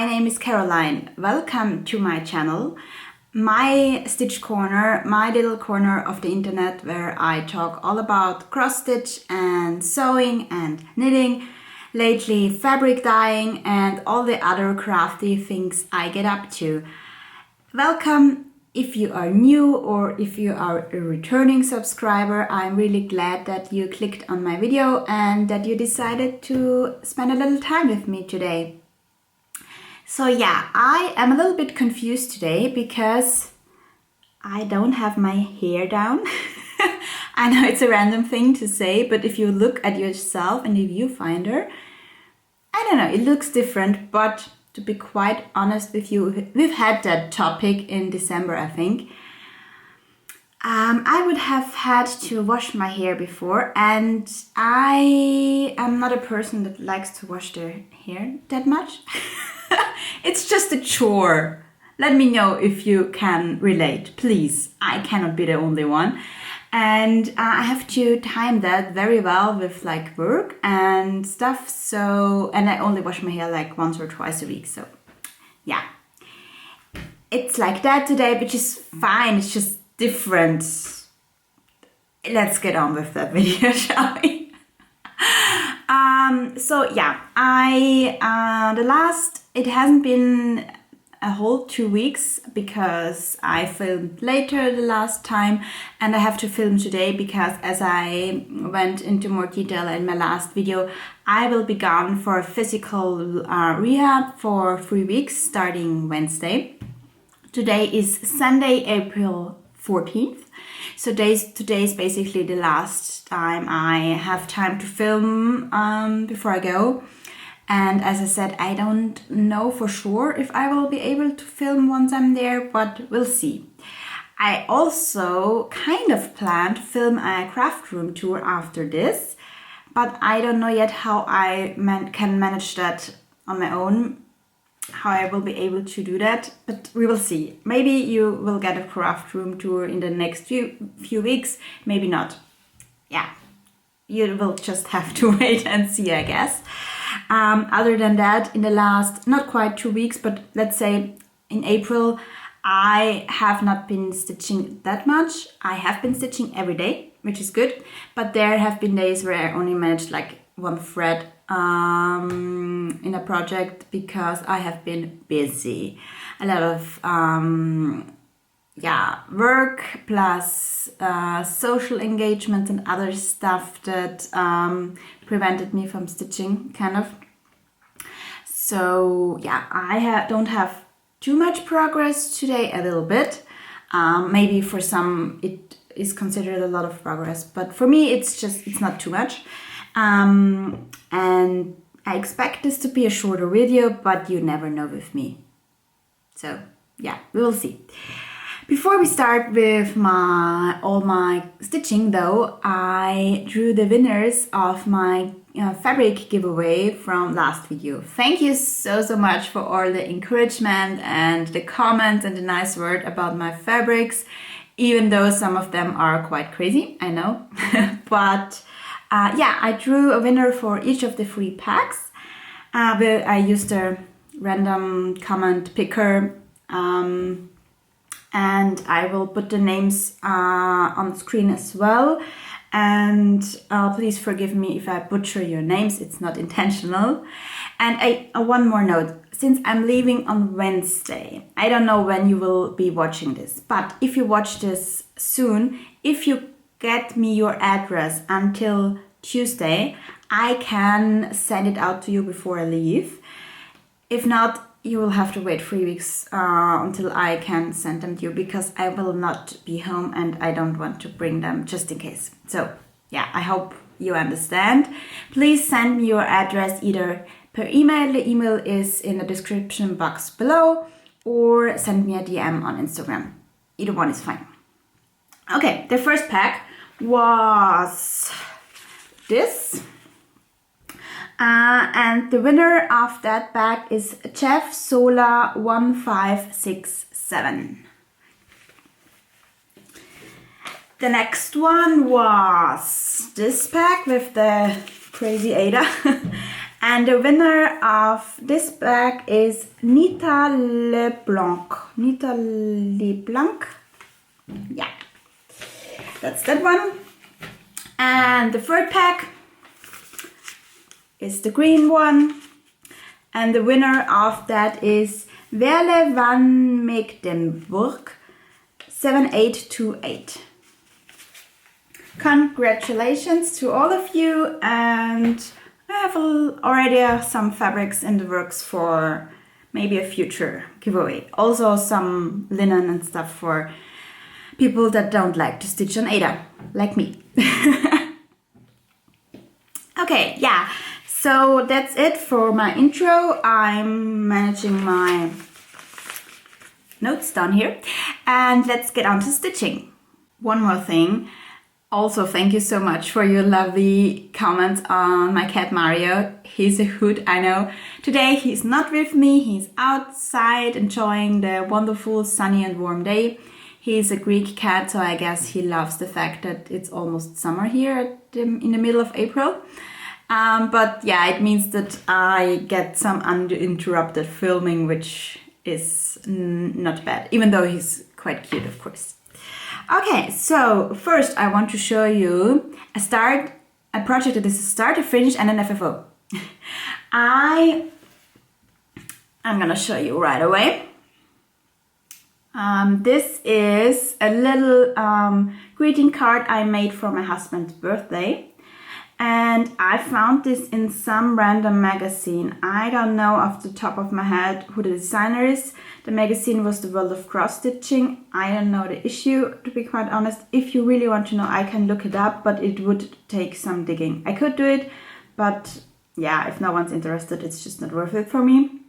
my name is Caroline. Welcome to my channel, my stitch corner, my little corner of the internet where I talk all about cross stitch and sewing and knitting, lately fabric dyeing and all the other crafty things I get up to. Welcome if you are new or if you are a returning subscriber. I'm really glad that you clicked on my video and that you decided to spend a little time with me today. So yeah, I am a little bit confused today because I don't have my hair down. I know it's a random thing to say, but if you look at yourself in the viewfinder, I don't know, it looks different, but to be quite honest with you, we've had that topic in December, I think. I would have had to wash my hair before, and I am not a person that likes to wash their hair that much. It's just a chore. Let me know if you can relate, please. I cannot be the only one. And I have to time that very well with like work and stuff. So, and I only wash my hair like once or twice a week. So yeah, it's like that today, which is fine. It's just different. Let's get on with that video, shall we? So yeah, it hasn't been a whole 2 weeks because I filmed later the last time, and I have to film today because, as I went into more detail in my last video, I will be gone for a physical rehab for 3 weeks starting Wednesday. Today is Sunday, April 14th. So today is basically the last time I have time to film before I go. And as I said, I don't know for sure if I will be able to film once I'm there, but we'll see. I also kind of plan to film a craft room tour after this, but I don't know yet how I can manage that on my own, how I will be able to do that, but we will see. Maybe you will get a craft room tour in the next few weeks, maybe not. Yeah, you will just have to wait and see, I guess. Other than that, in the last, not quite 2 weeks, but let's say in April, I have not been stitching that much. I have been stitching every day, which is good, but there have been days where I only managed like one thread in a project because I have been busy. A lot of work plus social engagement and other stuff that prevented me from stitching, kind of. So yeah, I don't have too much progress today, a little bit. Maybe for some it is considered a lot of progress, but for me it's not too much. And I expect this to be a shorter video, but you never know with me. So yeah, we will see. Before we start with all my stitching though, I drew the winners of my fabric giveaway from last video. Thank you so much for all the encouragement and the comments and the nice word about my fabrics, even though some of them are quite crazy, I know. But yeah, I drew a winner for each of the 3 packs. I used a random comment picker, and I will put the names on screen as well. And please forgive me if I butcher your names, it's not intentional. And one more note, since I'm leaving on Wednesday, I don't know when you will be watching this, but if you watch this soon, if you get me your address until Tuesday, I can send it out to you before I leave. If not, you will have to wait 3 weeks until I can send them to you, because I will not be home and I don't want to bring them just in case. So yeah, I hope you understand. Please send me your address either per email, the email is in the description box below, or send me a DM on Instagram. Either one is fine. Okay, the first pack was this. And the winner of that bag is Jeff Sola 1567. The next one was this pack with the crazy Ada. And the winner of this bag is Nita LeBlanc. Nita LeBlanc. Yeah, that's that one. And the third pack is the green one. And the winner of that is Verle van Mecklenburg 7828. Congratulations to all of you, and I have already some fabrics in the works for maybe a future giveaway. Also some linen and stuff for people that don't like to stitch on Aida, like me. Okay, yeah, so that's it for my intro. I'm managing my notes down here, and let's get on to stitching. One more thing. Also, thank you so much for your lovely comments on my cat Mario. He's a hoot, I know. Today he's not with me, he's outside enjoying the wonderful sunny and warm day. He's a Greek cat, so I guess he loves the fact that it's almost summer here in the middle of April. But yeah, it means that I get some uninterrupted filming, which is not bad, even though he's quite cute, of course. Okay, so first I want to show you a project that is a start, a finish, and an FFO. I'm gonna show you right away. This is a little greeting card I made for my husband's birthday. And I found this in some random magazine. I don't know off the top of my head who the designer is. The magazine was The World of Cross Stitching. I don't know the issue, to be quite honest. If you really want to know, I can look it up, but it would take some digging. I could do it, but yeah, if no one's interested, it's just not worth it for me.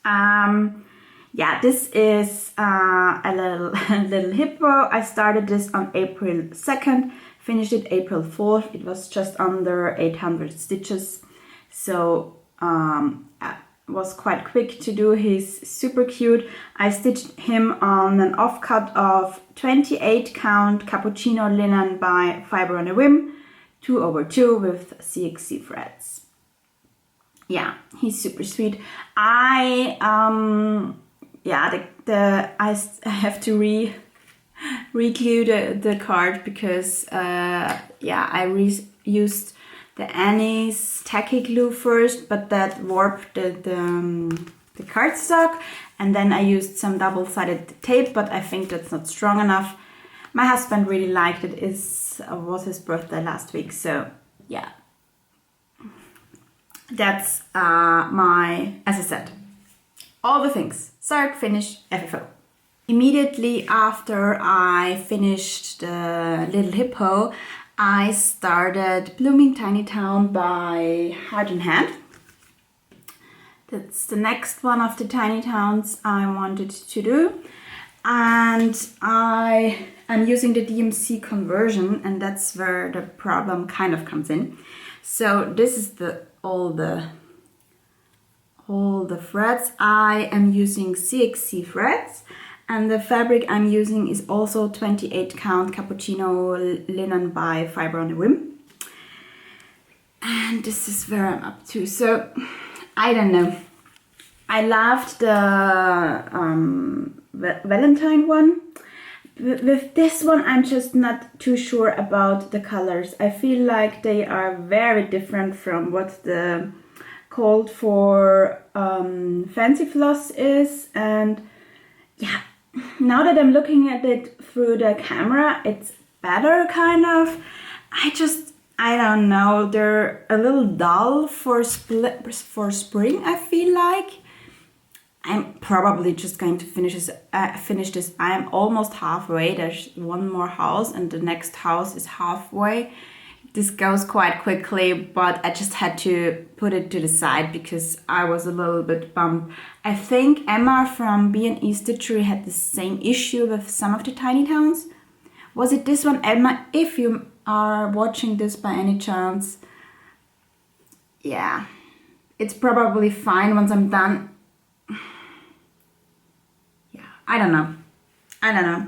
Yeah, this is a little hippo. I started this on April 2nd. Finished it April 4th. It was just under 800 stitches, so it was quite quick to do. He's super cute. I stitched him on an offcut of 28 count cappuccino linen by Fiber on a Whim, 2/2 with CXC threads. Yeah, he's super sweet. I have to re-glue the card because yeah, I used the Annie's tacky glue first, but that warped the cardstock, and then I used some double-sided tape, but I think that's not strong enough. My husband really liked it. It was his birthday last week, so yeah, that's as I said, all the things: start, finish, FFO. Immediately after I finished the little hippo, I started Blooming Tiny Town by Heart and Hand. That's the next one of the tiny towns I wanted to do. And I am using the DMC conversion, and that's where the problem kind of comes in. So this is all the threads. I am using CXC threads. And the fabric I'm using is also 28 count cappuccino linen by Fiber on a Whim. And this is where I'm up to. So, I don't know. I loved the Valentine one. With this one, I'm just not too sure about the colors. I feel like they are very different from what the called for Fancy Floss is. And yeah, now that I'm looking at it through the camera, it's better, kind of. I don't know, they're a little dull for spring, I feel like. I'm probably just going to finish this. I am almost halfway. There's one more house and the next house is halfway. This goes quite quickly, but I just had to put it to the side because I was a little bit bummed. I think Emma from B&E Stitchery had the same issue with some of the tiny towns. Was it this one, Emma? If you are watching this by any chance, yeah, it's probably fine once I'm done. Yeah, I don't know.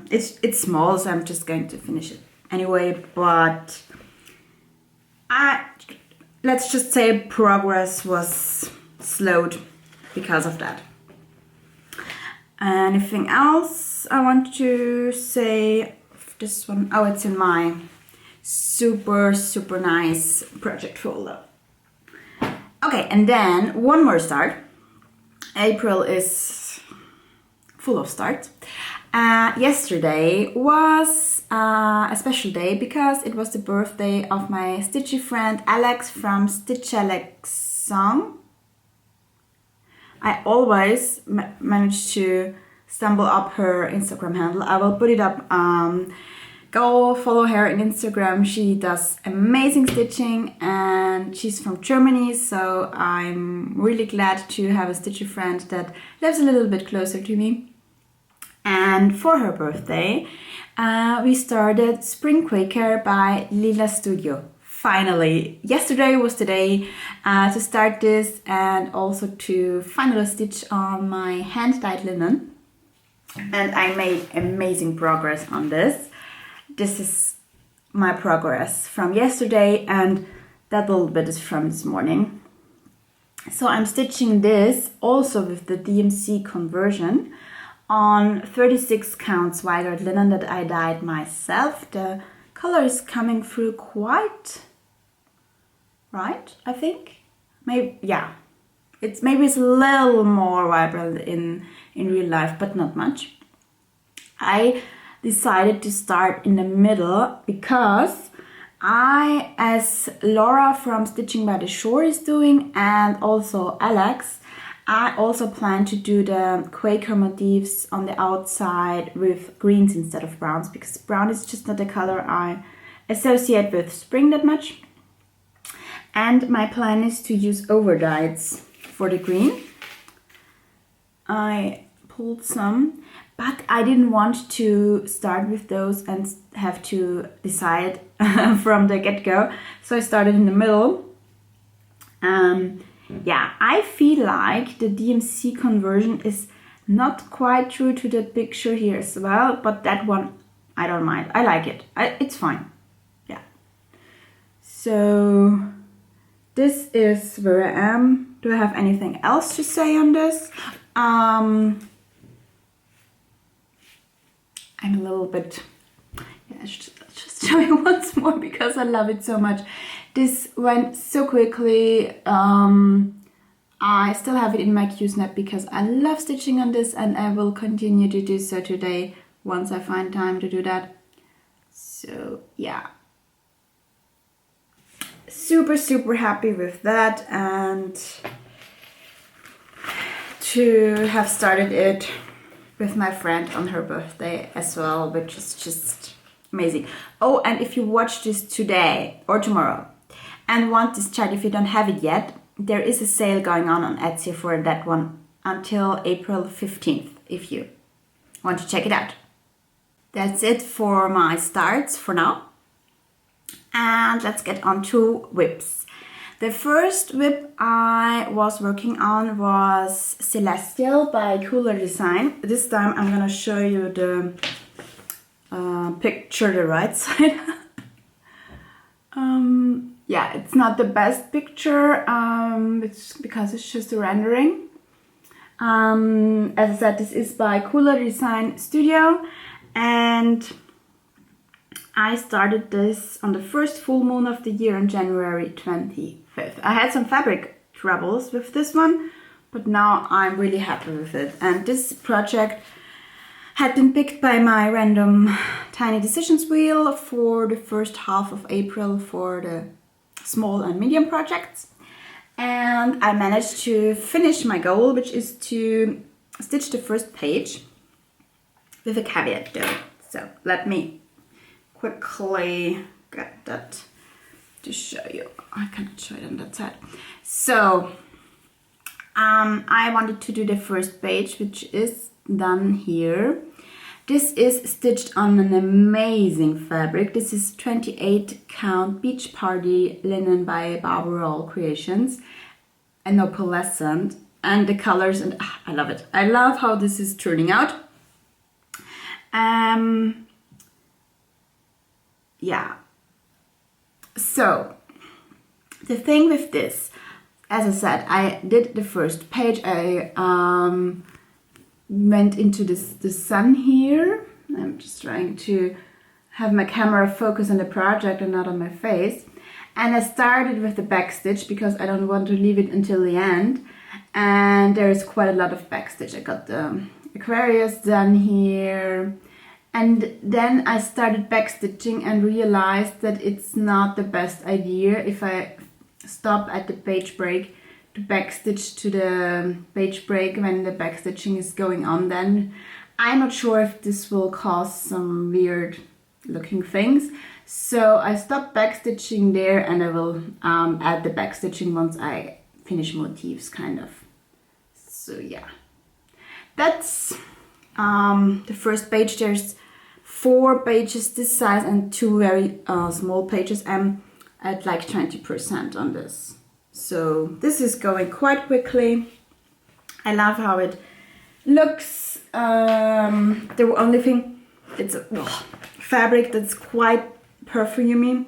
It's small, so I'm just going to finish it anyway, but let's just say progress was slowed because of that. Anything else I want to say? This one, oh, it's in my super nice project folder. Okay, and then one more start. April is full of starts. Yesterday was a special day because it was the birthday of my stitchy friend Alex from Stitch Alex Song. I always manage to stumble up her Instagram handle. I will put it up. Go follow her on Instagram. She does amazing stitching and she's from Germany, so I'm really glad to have a stitchy friend that lives a little bit closer to me. And for her birthday, we started Spring Quaker by Lilas Studio. Finally, yesterday was the day to start this and also to finally stitch on my hand-dyed linen. And I made amazing progress on this. This is my progress from yesterday and that little bit is from this morning. So I'm stitching this also with the DMC conversion on 36 counts wide linen that I dyed myself. The color is coming through quite right, I think. Maybe, yeah. Maybe it's a little more vibrant in real life, but not much. I decided to start in the middle because as Laura from Stitching by the Shore is doing and also Alex, I also plan to do the Quaker motifs on the outside with greens instead of browns because brown is just not the color I associate with spring that much. And my plan is to use overdyes for the green. I pulled some, but I didn't want to start with those and have to decide from the get-go. So I started in the middle. Yeah, I feel like the DMC conversion is not quite true to the picture here as well, but that one, I don't mind. I like it. It's fine. Yeah. So this is where I am. Do I have anything else to say on this? I'm a little bit, yeah, just show you once more because I love it so much. This went so quickly. I still have it in my Q-snap because I love stitching on this and I will continue to do so today once I find time to do that. So yeah, super happy with that and to have started it with my friend on her birthday as well, which is just amazing. Oh, and if you watch this today or tomorrow and want this chart, if you don't have it yet, there is a sale going on Etsy for that one until April 15th, if you want to check it out. That's it for my starts for now. And let's get on to whips. The first whip I was working on was Celestial by Kooler Design. This time I'm gonna show you the picture, the right side. Yeah, it's not the best picture, it's because it's just a rendering. As I said, this is by Kooler Design Studio and I started this on the first full moon of the year on January 25th. I had some fabric troubles with this one, but now I'm really happy with it. And this project had been picked by my random Tiny Decisions wheel for the first half of April for the small and medium projects. And I managed to finish my goal, which is to stitch the first page with a caveat though. So let me quickly get that to show you. I cannot show it on that side. So I wanted to do the first page, which is done here. This is stitched on an amazing fabric. This is 28 count Beach Party linen by Barbarol Creations and opalescent, and the colors, and I love it. I love how this is turning out. Yeah, so The thing with this, as I said, I did the first page. I went into the sun here. I'm just trying to have my camera focus on the project and not on my face. And I started with the back stitch because I don't want to leave it until the end. And there is quite a lot of back stitch. I got the Aquarius done here. And then I started back stitching and realized that it's not the best idea if I stop at the page break to back stitch to the page break when the back stitching is going on. Then I'm not sure if this will cause some weird looking things, so I stopped back stitching there, and I will add the back stitching once I finish motifs, kind of. So yeah, that's the first page. There's 4 pages this size and 2 very small pages. I'm at like 20% on this, so this is going quite quickly. I love how it looks. The only thing, it's a fabric that's quite perfumey,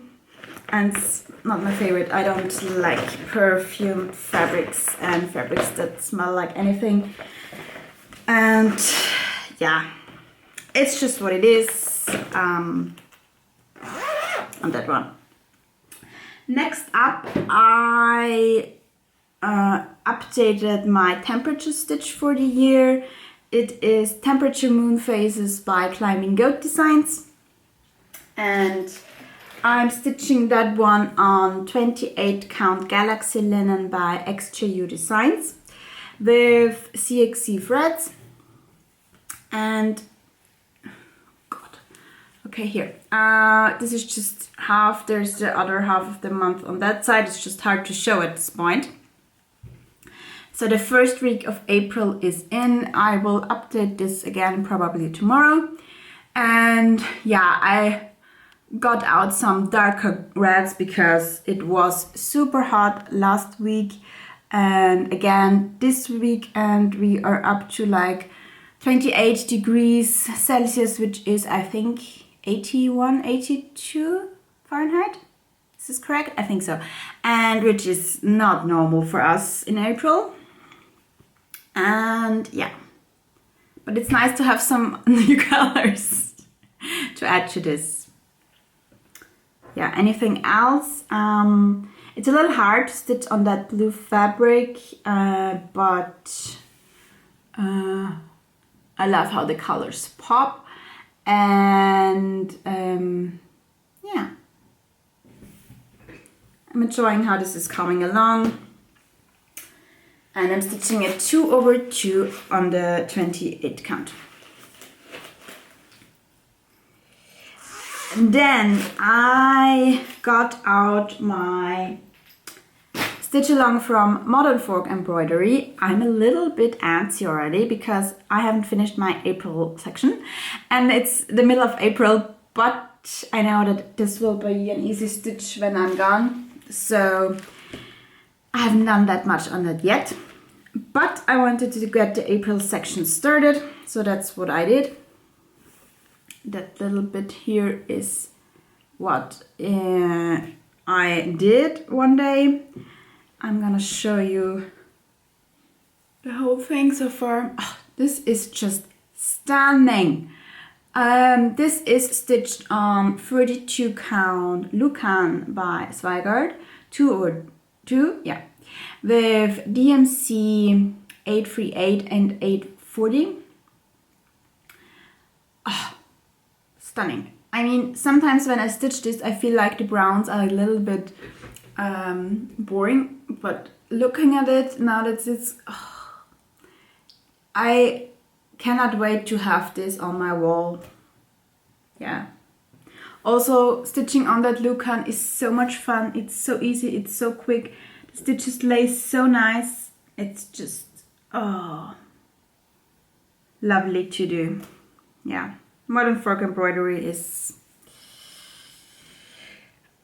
and it's not my favorite. I don't like perfumed fabrics and fabrics that smell like anything. And yeah, it's just what it is on that one. Next up, I updated my temperature stitch for the year. It is Temperature Moon Phases by Climbing Goat Designs, and I'm stitching that one on 28 count Galaxy linen by XJU Designs with CXC threads. And okay, here. This is just half. There's the other half of the month on that side. It's just hard to show at this point. So the first week of April is in. I will update this again probably tomorrow. And yeah, I got out some darker reds because it was super hot last week and again this week, and we are up to like 28 degrees Celsius, which is I think 81, 82 Fahrenheit. Is this correct? I think so. And which is not normal for us in April. And yeah, but it's nice to have some new colors to add to this. Yeah, anything else? It's a little hard to stitch on that blue fabric, but I love how the colors pop. And yeah, I'm enjoying how this is coming along. And I'm stitching a 2/2 on the 28 count. And then I got out my stitch along from Modern Fork Embroidery. I'm a little bit antsy already because I haven't finished my April section, and it's the middle of April, but I know that this will be an easy stitch when I'm gone, so I haven't done that much on it yet. But I wanted to get the April section started, so that's what I did. That little bit here is what I did one day. I'm gonna show you the whole thing so far. Oh, this is just stunning. This is stitched on 32 count Lucan by Zweigart, 2/2, yeah, with DMC 838 and 840. Oh, stunning. I mean, sometimes when I stitch this, I feel like the browns are a little bit boring, but looking at it now that it's, oh, I cannot wait to have this on my wall. Yeah. Also, stitching on that Lucan is so much fun. It's so easy, it's so quick. The stitches lay so nice. It's just, oh, lovely to do. Yeah, Modern Fork Embroidery is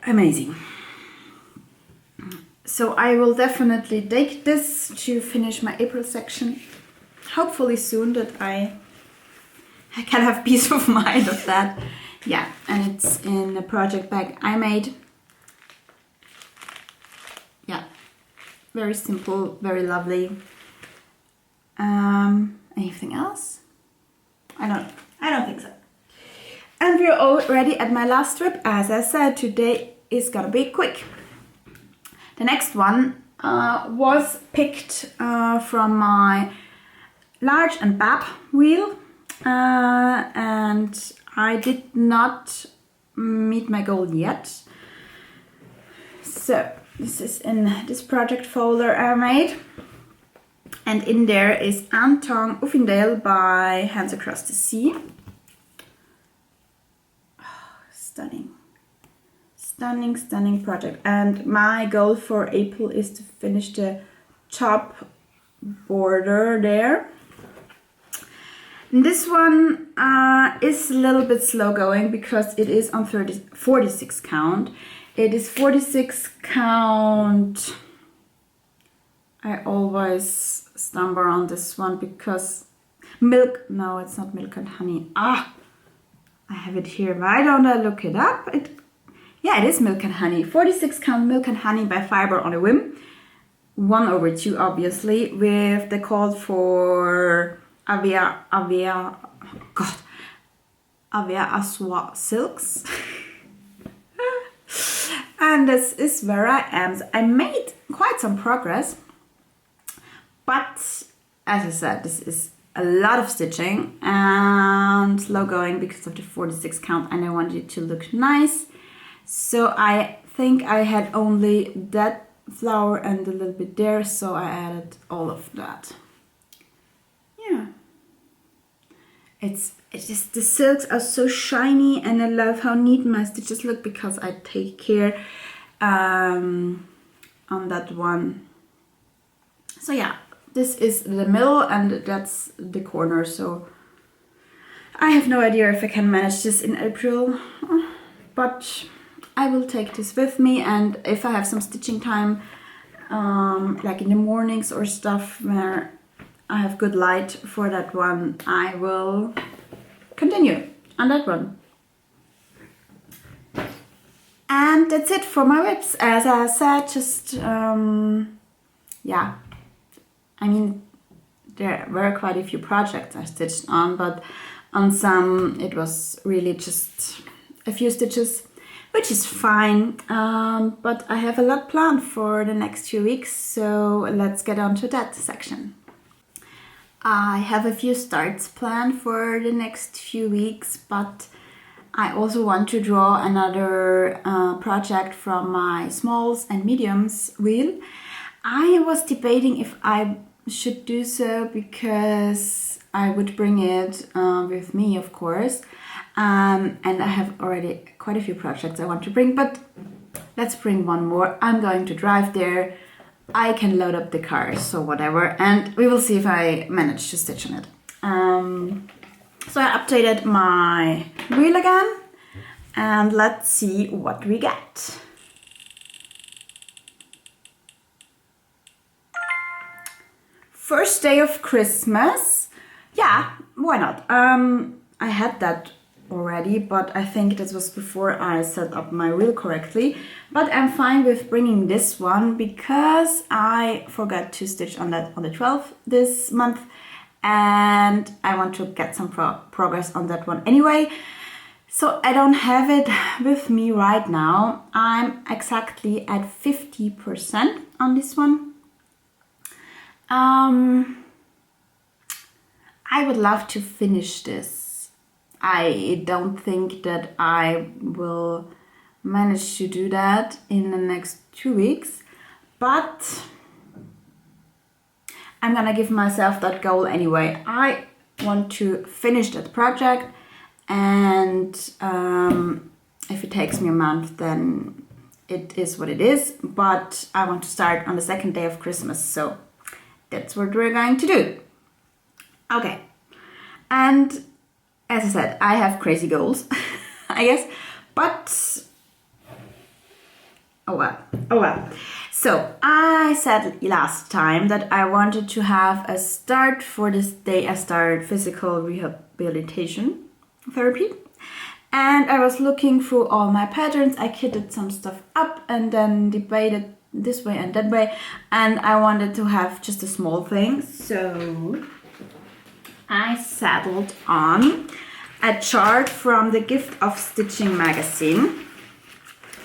amazing. So I will definitely take this to finish my April section. Hopefully soon, that I can have peace of mind of that. Yeah, and it's in a project bag I made. very simple, very lovely. Anything else? I don't think so. And we're already at my last strip. As I said, today is gonna be quick. The next one was picked from my large and bab wheel, and I did not meet my goal yet. So this is in this project folder I made, and in there is Tong Uffindel by Hands Across the Sea. Oh, stunning. Stunning, stunning project. And my goal for April is to finish the top border there. This one is a little bit slow going because it is on 46 count. It is 46 count. I always stumble on this one because milk, no, it's not milk and honey. I have it here. Why don't I look it up? Yeah, it is milk and honey. 46 count milk and honey by Fiber on a Whim. 1/2, obviously, with the call for Avia Aswa silks. And this is where I am. I made quite some progress, but as I said, this is a lot of stitching and slow going because of the 46 count, and I wanted it to look nice. So I think I had only that flower and a little bit there, so I added all of that. Yeah. It's just, the silks are so shiny, and I love how neat my stitches look because I take care on that one. So yeah, this is the middle and that's the corner, so I have no idea if I can manage this in April, but I will take this with me, and if I have some stitching time, like in the mornings or stuff where I have good light for that one, I will continue on that one. And that's it for my whips. As I said, just yeah, I mean, there were quite a few projects I stitched on, but on some it was really just a few stitches, which is fine, but I have a lot planned for the next few weeks, so let's get on to that section. I have a few starts planned for the next few weeks, but I also want to draw another project from my smalls and mediums wheel. I was debating if I should do so because I would bring it with me, of course, and I have already quite a few projects I want to bring, but let's bring one more. I'm going to drive there. I can load up the car, so whatever, and we will see if I manage to stitch on it. So I updated my wheel again, and let's see what we get. First day of Christmas. Yeah, why not? I had that already, but I think this was before I set up my wheel correctly. But I'm fine with bringing this one because I forgot to stitch on that on the 12th this month, and I want to get some progress on that one anyway. So I don't have it with me right now. I'm exactly at 50% on this one. I would love to finish this. I don't think that I will manage to do that in the next 2 weeks, but I'm gonna give myself that goal anyway. I want to finish that project, and if it takes me a month, then it is what it is, but I want to start on the second day of Christmas, so that's what we're going to do. Okay, and as I said, I have crazy goals, I guess, but oh well. So I said last time that I wanted to have a start for this day. I started physical rehabilitation therapy, and I was looking through all my patterns. I kitted some stuff up and then debated this way and that way, and I wanted to have just a small thing, so I settled on a chart from the Gift of Stitching magazine.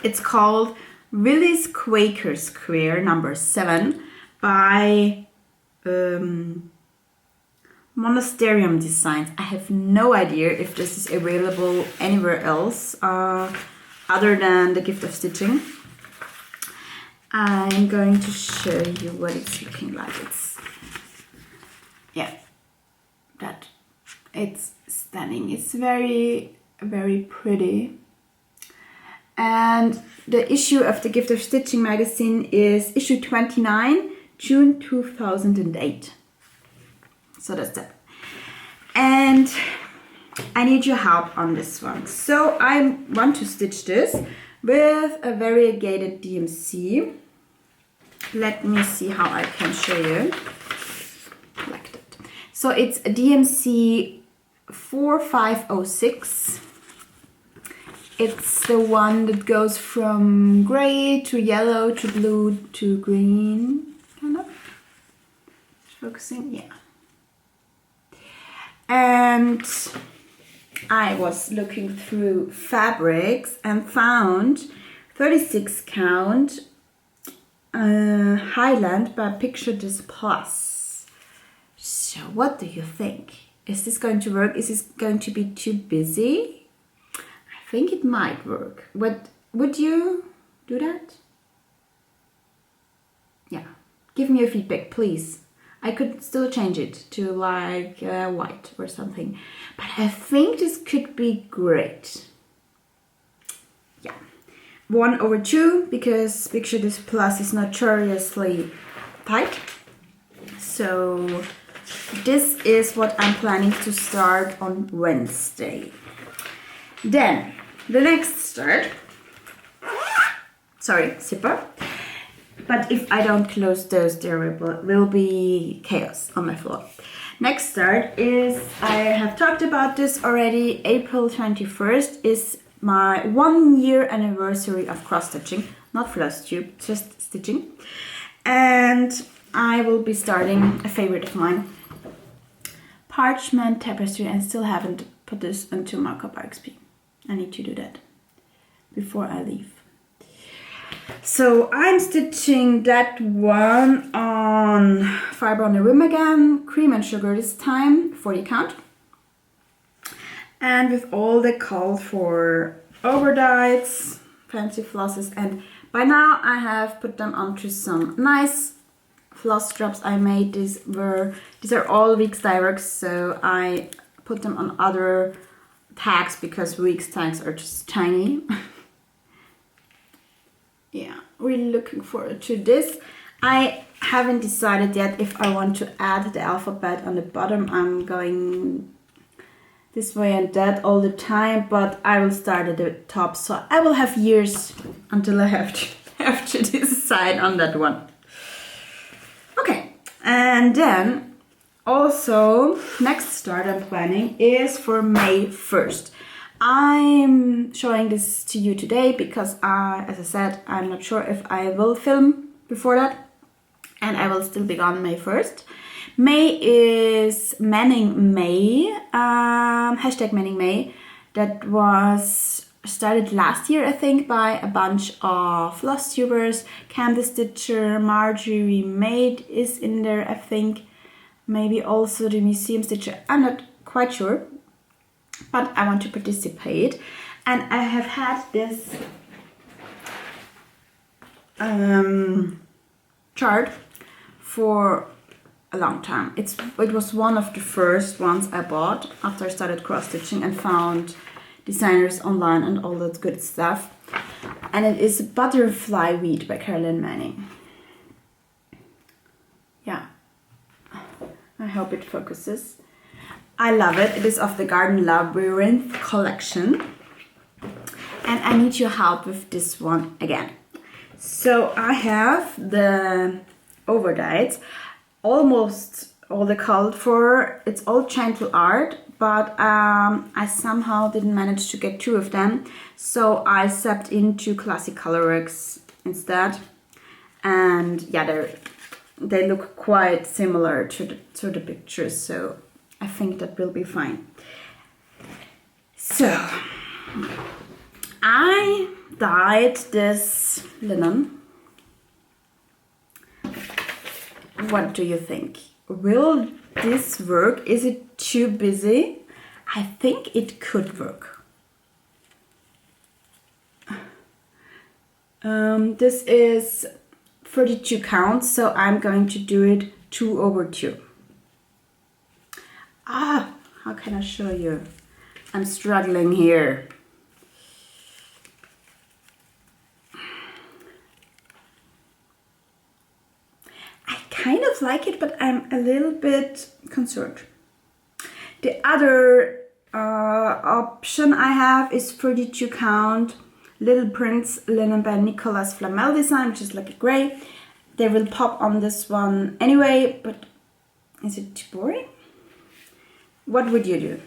It's called Willie's Quaker Square number 7 by Monasterium Designs. I have no idea if this is available anywhere else other than the Gift of Stitching. I'm going to show you what it's looking like. It's stunning. It's very, very pretty. And the issue of the Gift of Stitching magazine is issue 29, June 2008. So that's that. And I need your help on this one. So I want to stitch this with a variegated DMC. Let me see how I can show you. Like that. So it's a DMC 4506. It's the one that goes from gray to yellow to blue to green. Kind of. Focusing, yeah. And I was looking through fabrics and found 36 count Highland by Picture This Plus. So what do you think? Is this going to work? Is this going to be too busy? I think it might work. Would you do that? Yeah. Give me your feedback, please. I could still change it to like white or something. But I think this could be great. Yeah. 1/2 because Picture This Plus is notoriously tight. So this is what I'm planning to start on Wednesday. Then the next start, sorry, zipper. But if I don't close those, there will be chaos on my floor. Next start is, I have talked about this already, April 21st is my 1-year anniversary of cross stitching, not Flosstube, just stitching. And I will be starting a favorite of mine, parchment tapestry, and still haven't put this into Markup RXP. I need to do that before I leave. So I'm stitching that one on fiber on the rim again, cream and sugar this time, 40 count. And with all the called for overdyes, fancy flosses, and by now I have put them onto some nice floss straps I made. These are all Weeks dye works, so I put them on other tags because Weeks tags are just tiny. Yeah, really looking forward to this. I haven't decided yet if I want to add the alphabet on the bottom. I'm going this way and that all the time, but I will start at the top, so I will have years until I have to decide on that one. Okay, and then also next start I'm planning is for May 1st. I'm showing this to you today because as I said, I'm not sure if I will film before that, and I will still be gone May 1st. May is Manning May, hashtag Manning May. That was started last year, I think, by a bunch of Flosstubers. Cam the Stitcher, Marjorie Maid is in there, I think. Maybe also the Museum Stitcher, I'm not quite sure. But I want to participate, and I have had this chart for a long time. It was one of the first ones I bought after I started cross stitching and found designers online and all that good stuff. And it is Butterfly Weed by Carolyn Manning. Yeah, I hope it focuses. I love it. It is of the Garden Labyrinth collection. And I need your help with this one again. So I have the overdyes, almost all the called for. It's all gentle art, but I somehow didn't manage to get 2 of them. So I stepped into Classic Colorworks instead. and yeah, they look quite similar to the pictures, so I think that will be fine. So I dyed this linen. What do you think? Will this work? Is it too busy? I think it could work. This is 32 counts, so I'm going to do it 2/2. How can I show you? I'm struggling here. I kind of like it, but I'm a little bit concerned. The other option I have is 32 count Little Prince linen by Nicolas Flamel design, which is like a gray. They will pop on this one anyway, but is it too boring? What would you do?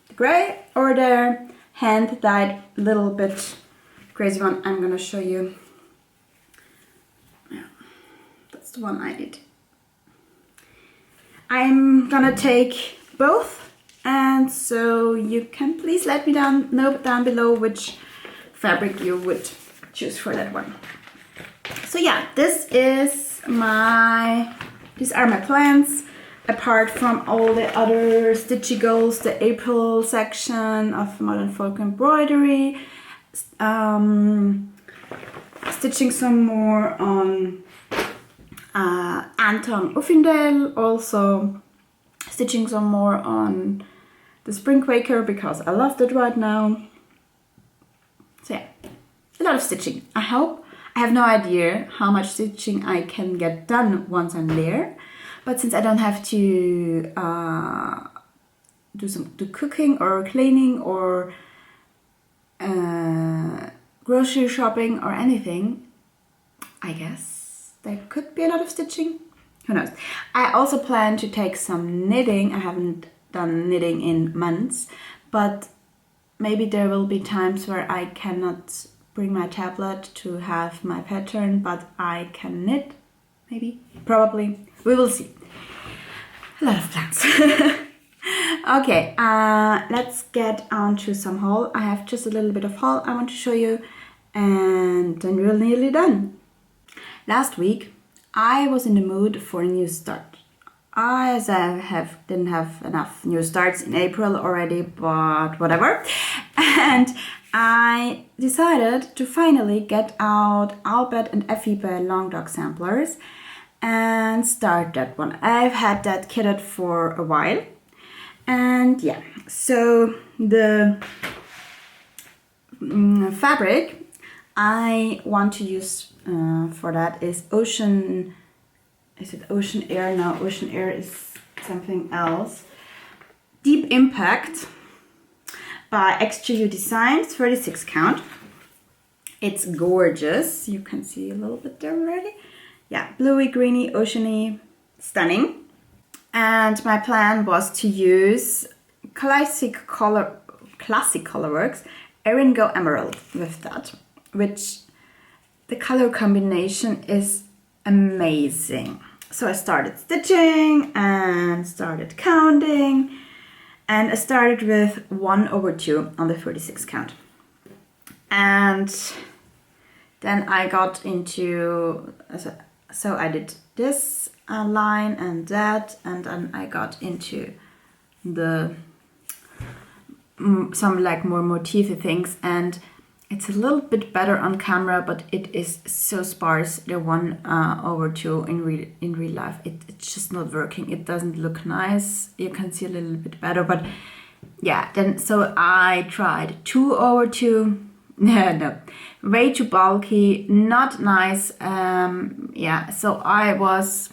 The gray or the hand dyed little bit crazy one? I'm gonna show you. Yeah, that's the one I did. I'm gonna take both, and so you can please let me know down below which fabric you would choose for that one. So yeah, these are my plans, apart from all the other stitchy goals, the April section of Modern Folk Embroidery, stitching some more on Tong Uffindel, also stitching some more on the Spring Quaker because I love that right now. So yeah, a lot of stitching. I have no idea how much stitching I can get done once I'm there, but since I don't have to do cooking or cleaning or grocery shopping or anything, I guess there could be a lot of stitching. Who knows? I also plan to take some knitting. I haven't done knitting in months, but maybe there will be times where I cannot bring my tablet to have my pattern, but I can knit. Maybe, probably, we will see. A lot of plans. Okay, let's get on to some haul. I have just a little bit of haul I want to show you, and then we're nearly done. Last week I was in the mood for a new start. As I didn't have enough new starts in April already, but whatever. And I decided to finally get out Albert and Effie by Long Dog Samplers and start that one. I've had that kitted for a while. And yeah, so the fabric I want to use for that is Ocean. Is it Ocean Air? No, Ocean Air is something else. Deep Impact by XGU Designs, 36 count. It's gorgeous. You can see a little bit there already. Yeah, bluey, greeny, oceany, stunning. And my plan was to use Classic Colorworks Erin Go Emerald with that, which the color combination is amazing. So I started stitching and started counting, and I started with 1/2 on the 36 count. And then I got into, so I did this line and that, and then I got into the some like more motify things, and it's a little bit better on camera, but it is so sparse, the 1/2 in real life. It's just not working. It doesn't look nice. You can see a little bit better, but yeah, then so I tried 2/2. No, way too bulky, not nice. Yeah, so I was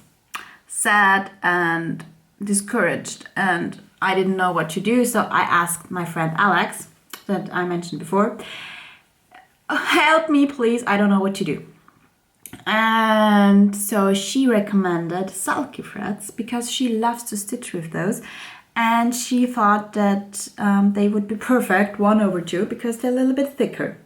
sad and discouraged, and I didn't know what to do. So I asked my friend Alex, that I mentioned before, help me please, I don't know what to do. And so she recommended sulky threads because she loves to stitch with those, and she thought that they would be perfect 1/2 because they're a little bit thicker.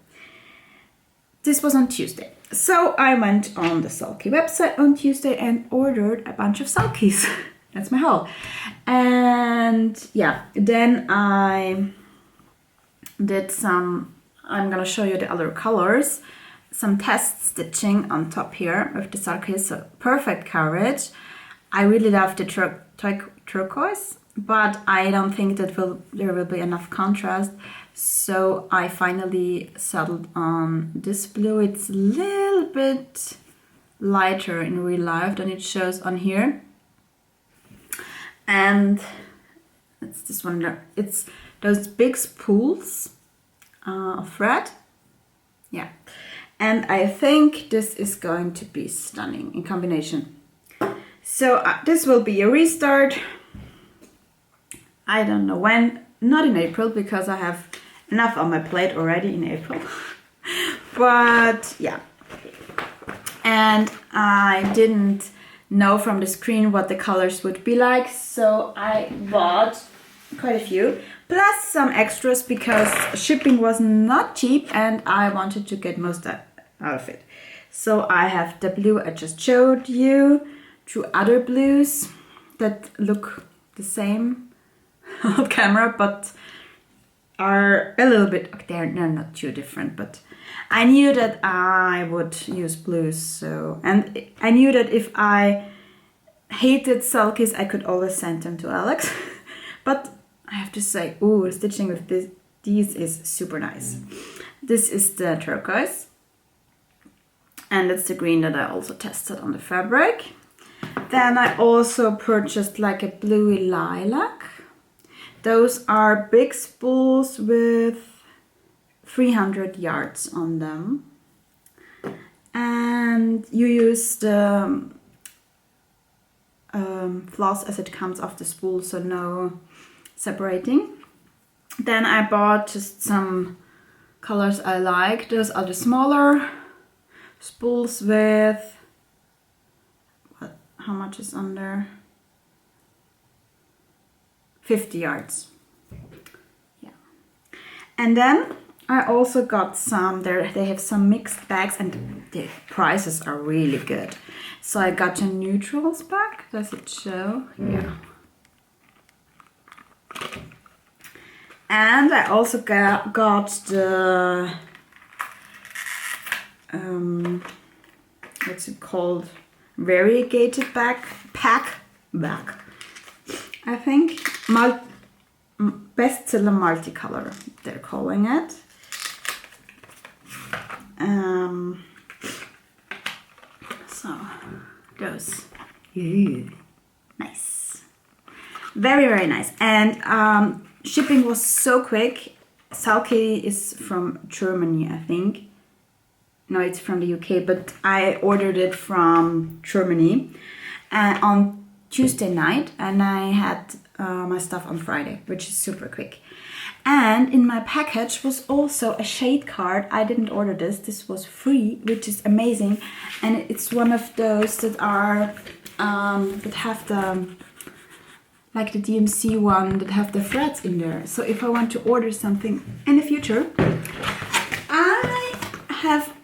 This was on Tuesday. So I went on the Sulky website on Tuesday and ordered a bunch of Sulkies. That's my haul. And yeah, then I did some, I'm gonna show you the other colors, some test stitching on top here with the Sulkies, so perfect coverage. I really love the turquoise, but I don't think that there will be enough contrast. So I finally settled on this blue. It's a little bit lighter in real life than it shows on here. And it's this one there. It's those big spools of thread. Yeah. And I think this is going to be stunning in combination. So this will be a restart. I don't know when, not in April, because I have enough on my plate already in April. But yeah. And I didn't know from the screen what the colors would be like, so I bought quite a few, plus some extras because shipping was not cheap and I wanted to get most out of it. So I have the blue I just showed you, two other blues that look the same on camera, but are a little bit, they're not too different, but I knew that I would use blues, so, and I knew that if I hated Sulkies, I could always send them to Alex. But I have to say, ooh, stitching with these is super nice. This is the turquoise, and it's the green that I also tested on the fabric. Then I also purchased like a bluey lilac. Those are big spools with 300 yards on them. And you use the floss as it comes off the spool, so no separating. Then I bought just some colors I like. Those are the smaller spools with, how much is on there? 50 yards. Yeah. And then I also got some, they have some mixed bags and the prices are really good. So I got a neutrals bag. Does it show? Yeah. And I also got the, what's it called? Variegated pack bag. I think bestseller multicolor, they're calling it. So those, nice, very nice, and shipping was so quick. Sulky is from Germany, I think. No, it's from the UK, but I ordered it from Germany on Tuesday night, and I had my stuff on Friday, which is super quick. And in my package was also a shade card. I didn't order this. This was free, which is amazing. And it's one of those that are that have the, like the DMC one, that have the threads in there. So if I want to order something in the future, I have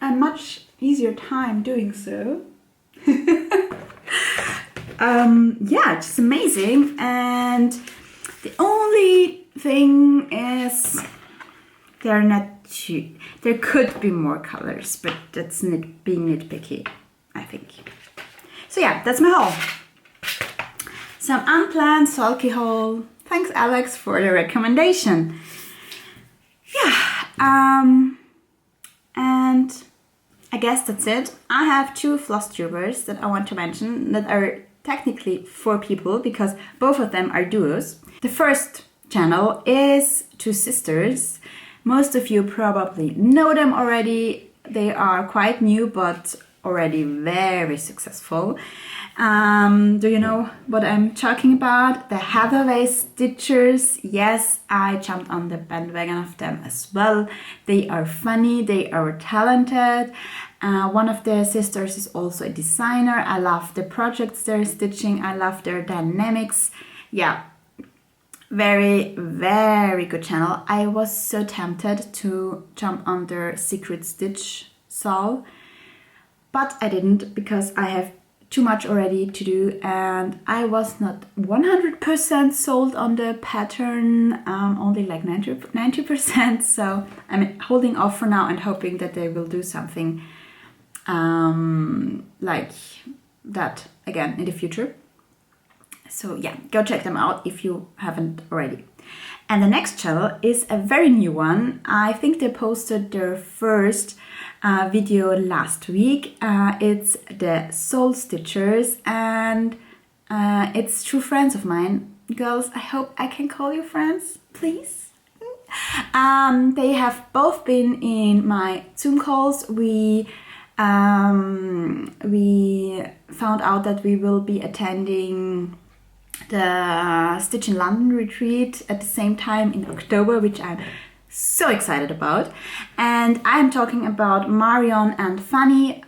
a much easier time doing so. Yeah, it's amazing. And the only thing is they're not too, there could be more colors, but that's being nitpicky, I think. So yeah, that's my haul. Some unplanned sulky haul. Thanks Alex for the recommendation. Yeah, and I guess that's it. I have two Flosstubers that I want to mention that are technically 4 people because both of them are duos. The first channel is two sisters. Most of you probably know them already. They are quite new but already very successful. Do you know what I'm talking about? The Hathaway Stitchers. Yes, I jumped on the bandwagon of them as well. They are funny, they are talented. One of the sisters is also a designer. I love the projects they're stitching. I love their dynamics. Yeah, very good channel. I was so tempted to jump on their secret stitch solve, but I didn't because I have too much already to do, and I was not 100% sold on the pattern, only like 90%, so I'm holding off for now and hoping that they will do something like that again in the future. So yeah, go check them out if you haven't already. And the next channel is a very new one. I think they posted their first video last week. It's the Soul Stitchers, and it's true friends of mine. Girls, I hope I can call you friends, please. They have both been in my Zoom calls. We found out that we will be attending the Stitch in London retreat at the same time in October, which I'm so excited about. And I'm talking about Marion and Fanny.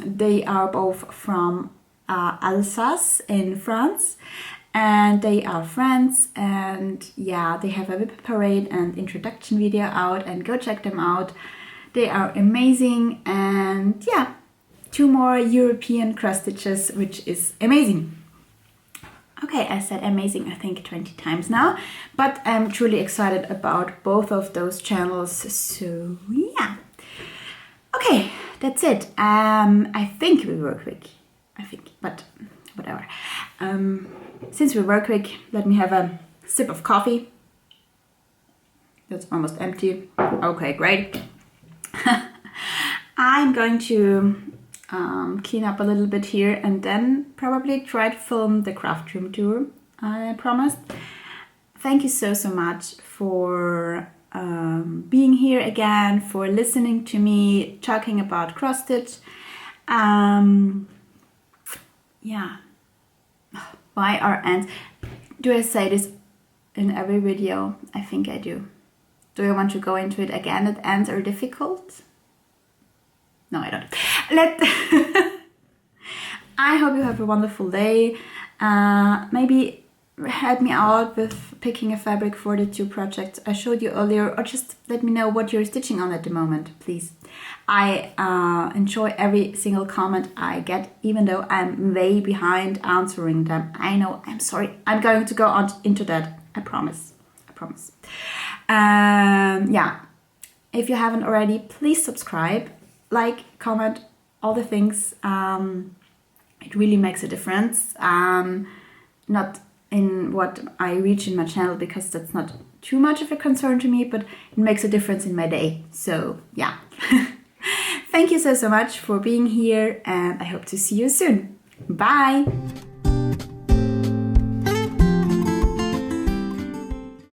They are both from Alsace in France, and they are friends, and yeah, they have a whip parade and introduction video out, and go check them out. They are amazing, and yeah, 2 more European cross stitches, which is amazing. Okay, I said amazing, I think 20 times now, but I'm truly excited about both of those channels, so yeah. Okay, that's it. I think we were quick, but whatever. Since we were quick, let me have a sip of coffee. That's almost empty. Okay, great. I'm going to clean up a little bit here and then probably try to film the craft room tour, I promised. Thank you so much for being here again, for listening to me talking about cross stitch. Yeah, why are ends? Do I say this in every video? I think I do. Do you want to go into it again, that ends are difficult? No, I don't. I hope you have a wonderful day. Maybe help me out with picking a fabric for the 2 projects I showed you earlier, or just let me know what you're stitching on at the moment, please. I enjoy every single comment I get, even though I'm way behind answering them. I know, I'm sorry. I'm going to go on into that. I promise. Yeah, if you haven't already, please subscribe. Like, comment, all the things. It really makes a difference. Not in what I reach in my channel, because that's not too much of a concern to me, but it makes a difference in my day. So yeah. Thank you so much for being here, and I hope to see you soon. Bye!